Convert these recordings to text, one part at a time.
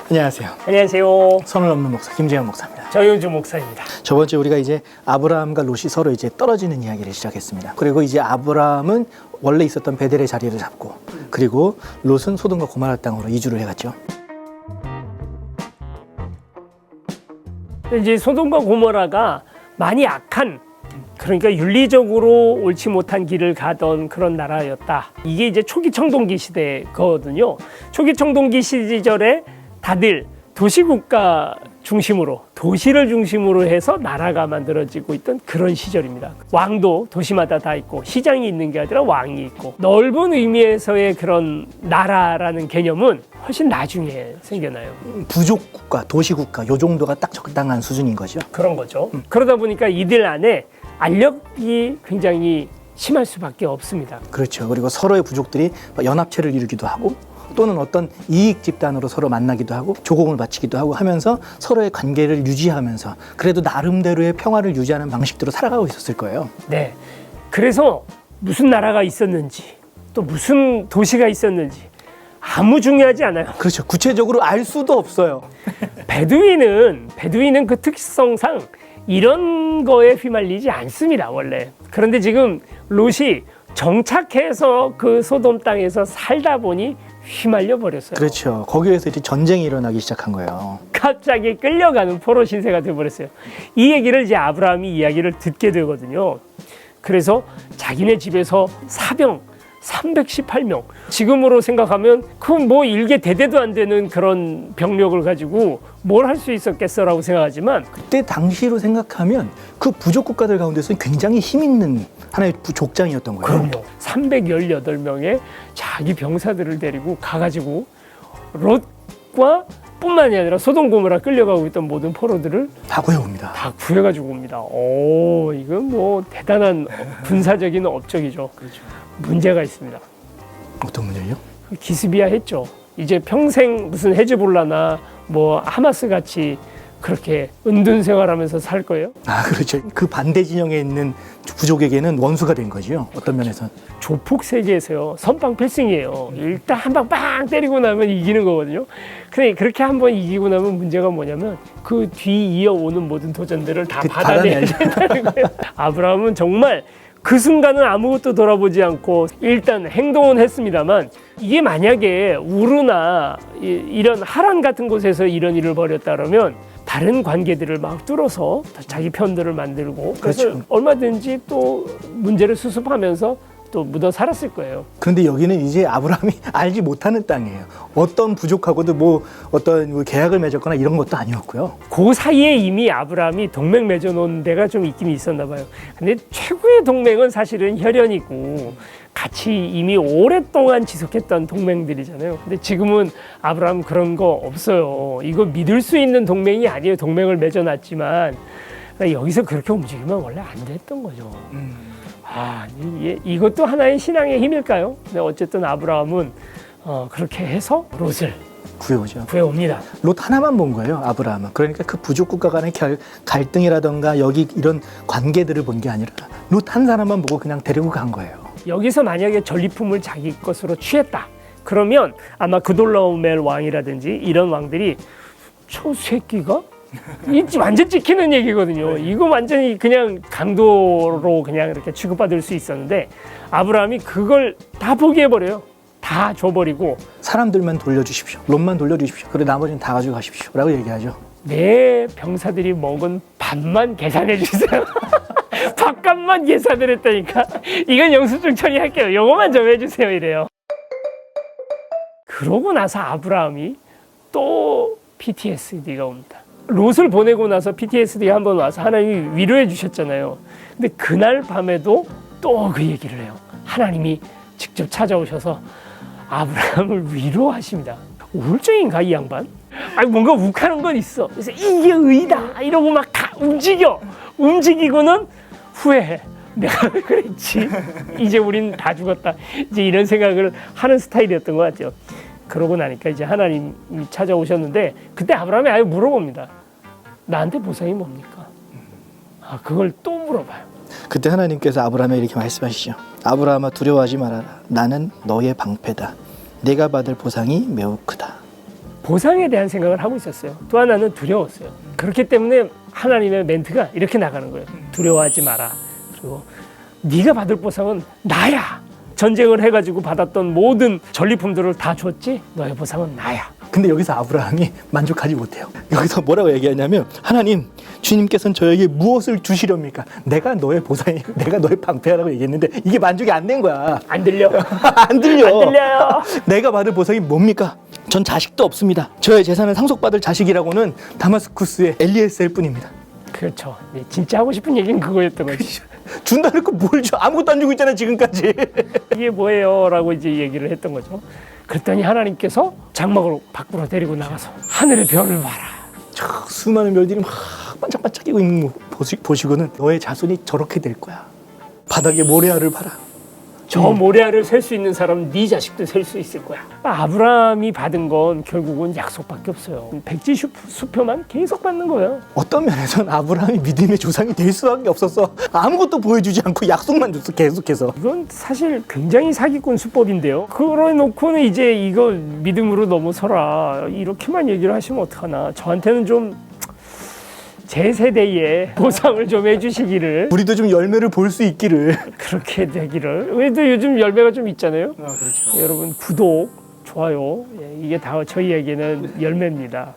안녕하세요. 안녕하세요. 선을 넘는 목사 김재현 목사입니다. 정영주 목사입니다. 저번 주에 우리가 이제 아브라함과 롯이 서로 이제 떨어지는 이야기를 시작했습니다. 그리고 이제 아브라함은 원래 있었던 베델의 자리를 잡고, 그리고 롯은 소돔과 고모라 땅으로 이주를 해갔죠. 이제 소돔과 고모라가 많이 악한, 그러니까 윤리적으로 옳지 못한 길을 가던 그런 나라였다. 이게 이제 초기 청동기 시대거든요. 초기 청동기 시절에 다들 도시국가 중심으로, 도시를 중심으로 해서 나라가 만들어지고 있던 그런 시절입니다. 왕도 도시마다 다 있고, 시장이 있는 게 아니라 왕이 있고, 넓은 의미에서의 그런 나라라는 개념은 훨씬 나중에 생겨나요. 부족국가, 도시국가 요 정도가 딱 적당한 수준인 거죠. 그런 거죠. 그러다 보니까 이들 안에 알력이 굉장히 심할 수밖에 없습니다. 그렇죠. 그리고 서로의 부족들이 연합체를 이루기도 하고, 또는 어떤 이익 집단으로 서로 만나기도 하고 조공을 바치기도 하고 하면서 서로의 관계를 유지하면서 그래도 나름대로의 평화를 유지하는 방식대로 살아가고 있었을 거예요. 네. 그래서 무슨 나라가 있었는지, 또 무슨 도시가 있었는지 아무 중요하지 않아요. 그렇죠. 구체적으로 알 수도 없어요. 베두인은 그 특성상 이런 거에 휘말리지 않습니다, 원래. 그런데 지금 롯이 정착해서 그 소돔 땅에서 살다 보니 휘말려 버렸어요. 그렇죠. 거기에서 이제 전쟁이 일어나기 시작한 거예요. 갑자기 끌려가는 포로 신세가 되어버렸어요. 이 얘기를 이제 아브라함이 이야기를 듣게 되거든요. 그래서 자기네 집에서 사병 318명, 지금으로 생각하면 그 뭐 일개 대대도 안 되는 그런 병력을 가지고 뭘 할 수 있었겠어라고 생각하지만, 그때 당시로 생각하면 그 부족 국가들 가운데서 굉장히 힘 있는 하나의 족장이었던 거예요. 그럼요. 318명의 자기 병사들을 데리고 가가지고 롯과 뿐만이 아니라 소돔 고모라 끌려가고 있던 모든 포로들을 다 구해옵니다. 다 구해가지고 옵니다. 오, 이건 뭐 대단한 군사적인 업적이죠. 그렇죠. 문제가 있습니다. 어떤 문제요? 기스비야 했죠. 이제 평생 무슨 헤즈볼라나 뭐 하마스 같이 그렇게 은둔 생활하면서 살 거예요? 아, 그렇죠. 그 반대 진영에 있는 부족에게는 원수가 된 거죠. 어떤 면에서는. 조폭 세계에서요, 선빵 필승이에요. 일단 한 방 빵 때리고 나면 이기는 거거든요. 근데 그렇게 한 번 이기고 나면 문제가 뭐냐면 그 뒤 이어오는 모든 도전들을 다 받아내야 된다는 거예요. 아브라함은 정말 그 순간은 아무것도 돌아보지 않고 일단 행동은 했습니다만, 이게 만약에 우르나 이런 하란 같은 곳에서 이런 일을 벌였다 그러면 다른 관계들을 막 뚫어서 자기 편들을 만들고, 그래서 그렇죠. 얼마든지 또 문제를 수습하면서 또 묻어 살았을 거예요. 그런데 여기는 이제 아브라함이 알지 못하는 땅이에요. 어떤 부족하고도 뭐 어떤 계약을 맺었거나 이런 것도 아니었고요. 그 사이에 이미 아브라함이 동맹 맺어놓은 데가 좀 있긴 있었나 봐요. 근데 최고의 동맹은 사실은 혈연이고 같이 이미 오랫동안 지속했던 동맹들이잖아요. 근데 지금은 아브라함 그런 거 없어요. 이거 믿을 수 있는 동맹이 아니에요. 동맹을 맺어놨지만 여기서 그렇게 움직이면 원래 안 됐던 거죠. 이것도 하나의 신앙의 힘일까요? 근데 어쨌든 아브라함은 그렇게 해서 롯을 구해오죠. 구해옵니다. 롯 하나만 본 거예요, 아브라함은. 그러니까 그 부족 국가 간의 갈등이라던가 여기 이런 관계들을 본 게 아니라 롯 한 사람만 보고 그냥 데리고 간 거예요. 여기서 만약에 전리품을 자기 것으로 취했다, 그러면 아마 그돌라오멜 왕이라든지 이런 왕들이 저 새끼가? 이 완전 찍히는 얘기거든요. 이거 완전히 그냥 강도로 그냥 이렇게 취급받을 수 있었는데 아브라함이 그걸 다 포기해버려요. 다 줘버리고 사람들만 돌려주십시오. 롯만 돌려주십시오. 그리고 나머지는 다 가지고 가십시오. 라고 얘기하죠. 내 병사들이 먹은 밥만 계산해 주세요. 밥값만 계산을 했다니까. 이건 영수증 처리할게요. 요거만 좀 해주세요. 이래요. 그러고 나서 아브라함이 또 PTSD가 옵니다. 롯을 보내고 나서 PTSD가 한번 와서 하나님이 위로해 주셨잖아요. 근데 그날 밤에도 또 그 얘기를 해요. 하나님이 직접 찾아오셔서 아브라함을 위로하십니다. 우울증인가 이 양반? 아니 뭔가 욱하는 건 있어. 그래서 이게 의다 이러고 막 움직이고는 후회해. 내가 왜 그랬지? 이제 우린 다 죽었다. 이제 이런 생각을 하는 스타일이었던 것 같죠. 그러고 나니까 이제 하나님이 찾아오셨는데 그때 아브라함이 아예 물어봅니다. 나한테 보상이 뭡니까? 그걸 또 물어봐요. 그때 하나님께서 아브라함에게 이렇게 말씀하시죠. 아브라함아 두려워하지 말아라. 나는 너의 방패다. 내가 받을 보상이 매우 크다. 보상에 대한 생각을 하고 있었어요. 또 하나는 두려웠어요. 그렇기 때문에 하나님의 멘트가 이렇게 나가는 거예요. 두려워하지 마라. 그리고 네가 받을 보상은 나야. 전쟁을 해가지고 받았던 모든 전리품들을 다 줬지. 너의 보상은 나야. 근데 여기서 아브라함이 만족하지 못해요. 여기서 뭐라고 얘기하냐면 하나님, 주님께서는 저에게 무엇을 주시렵니까? 내가 너의 보상이, 내가 너의 방패라고 얘기했는데 이게 만족이 안 된 거야. 안 들려. 안 들려. 안 들려요. 내가 받을 보상이 뭡니까? 전 자식도 없습니다. 저의 재산을 상속받을 자식이라고는 다마스쿠스의 엘리에셀 뿐입니다. 그렇죠. 네, 진짜 하고 싶은 얘기는 그거였던 거지. 준다 놓고 뭘 줘? 아무것도 안 주고 있잖아 지금까지. 이게 뭐예요? 라고 이제 얘기를 했던 거죠. 그랬더니 하나님께서 장막으로 밖으로 데리고 나가서 하늘의 별을 봐라. 저 수많은 별들이 막 반짝반짝이고 있는 거 보시고는 너의 자손이 저렇게 될 거야. 바닥에 모래알을 봐라. 저 모래알을 셀 수 있는 사람은 네 자식도 셀 수 있을 거야. 아브라함이 받은 건 결국은 약속밖에 없어요. 백지 수표만 계속 받는 거예요. 어떤 면에서는 아브라함이 믿음의 조상이 될 수밖에 없었어. 아무것도 보여주지 않고 약속만 줬어 계속해서. 이건 사실 굉장히 사기꾼 수법인데요. 그러 놓고는 이제 이거 믿음으로 넘어서라 이렇게만 얘기를 하시면 어떡하나. 저한테는 좀 제 세대에 보상을 좀 해주시기를, 우리도 좀 열매를 볼 수 있기를. 그렇게 되기를. 우리도 요즘 열매가 좀 있잖아요. 그렇죠. 여러분 구독, 좋아요, 이게 다 저희에게는 열매입니다.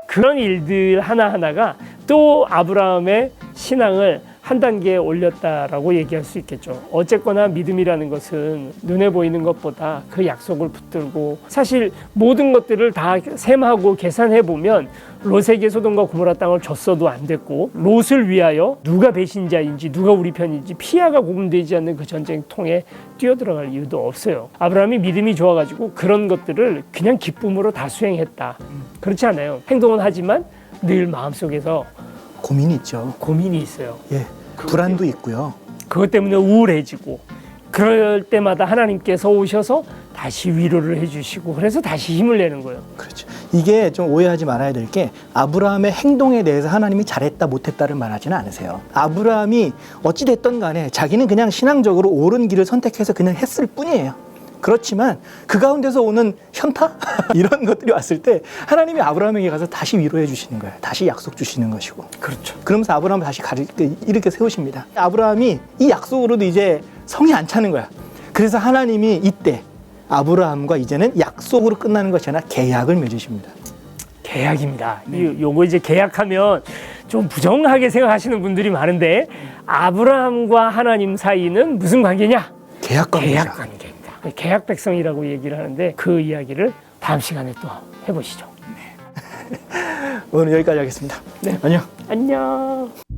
그런 일들 하나하나가 또 아브라함의 신앙을 한 단계 올렸다라고 얘기할 수 있겠죠. 어쨌거나 믿음이라는 것은 눈에 보이는 것보다 그 약속을 붙들고, 사실 모든 것들을 다 셈하고 계산해 보면 롯에게 소돔과 고모라 땅을 줬어도 안 됐고, 롯을 위하여 누가 배신자인지 누가 우리 편인지 피아가 구분되지 않는 그 전쟁통에 뛰어들어갈 이유도 없어요. 아브라함이 믿음이 좋아가지고 그런 것들을 그냥 기쁨으로 다 수행했다. 그렇지 않아요. 행동은 하지만 늘 마음속에서 고민이 있죠. 고민이 있어요. 예, 불안도 있고요. 그것 때문에 우울해지고, 그럴 때마다 하나님께서 오셔서 다시 위로를 해주시고, 그래서 다시 힘을 내는 거예요. 그렇죠. 이게 좀 오해하지 말아야 될 게, 아브라함의 행동에 대해서 하나님이 잘했다 못했다를 말하지는 않으세요. 아브라함이 어찌 됐든 간에 자기는 그냥 신앙적으로 옳은 길을 선택해서 그냥 했을 뿐이에요. 그렇지만 그 가운데서 오는 현타? 이런 것들이 왔을 때 하나님이 아브라함에게 가서 다시 위로해 주시는 거예요. 다시 약속 주시는 것이고. 그렇죠. 그러면서 아브라함을 다시 이렇게 세우십니다. 아브라함이 이 약속으로도 이제 성이 안 차는 거야. 그래서 하나님이 이때 아브라함과 이제는 약속으로 끝나는 것이 아니라 계약을 맺으십니다. 계약입니다. 요거 이제 계약하면 좀 부정하게 생각하시는 분들이 많은데, 아브라함과 하나님 사이는 무슨 관계냐? 계약 관계죠. 계약 관계입니다. 계약 백성이라고 얘기를 하는데, 그 이야기를 다음 시간에 또 해보시죠. 오늘 여기까지 하겠습니다. 네. 안녕. 안녕.